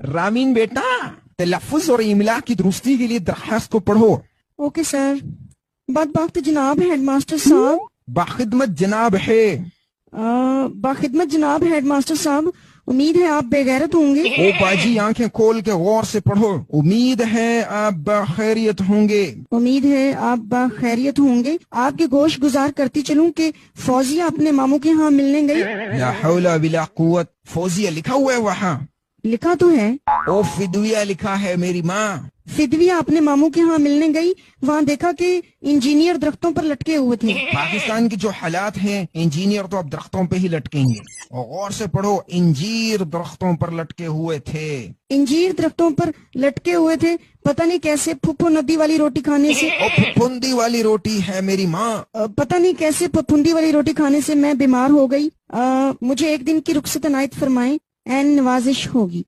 रामीन बेटा, तलफ़्फ़ुज़ और इमला की दुरुस्ती के लिए दरख्वास्त को पढ़ो। Okay sir. बदबख्त जनाब हेडमास्टर साहब। बाखिदमत जनाब है। बाखिदमत जनाब हेडमास्टर साहब, उम्मीद है आप बेगैरत होंगे। ओ बाजी, आंखें खोल के गौर से पढ़ो। उम्मीद है आप बखैरियत होंगे। उम्मीद है आप बखैरियत होंगे। आपके गोश गुजार करती चलूं कि फौजिया अपने मामू के यहाँ मिलने गई। ला हौला बिला कुव्वत। फौजिया लिखा हुआ है वहाँ। लिखा तो है। ओ फिदविया लिखा है मेरी माँ। फिदविया अपने मामू के यहाँ मिलने गई। वहाँ देखा कि इंजीनियर दरख्तों पर लटके हुए थे। पाकिस्तान के जो हालात हैं, इंजीनियर तो अब दरख्तों पे ही लटकेंगे। और गौर से पढ़ो, इंजीर दरख्तों पर लटके हुए थे। इंजीर दरख्तों पर लटके हुए थे, पता नहीं कैसे फुफ्फो नदी वाली रोटी खाने से। ओ फुफुंदी वाली रोटी है मेरी माँ। पता नहीं कैसे फफूंदी वाली रोटी खाने से मैं बीमार हो गई। मुझे एक दिन की रुखसत अनायत फरमाएं, एन नवाजिश होगी।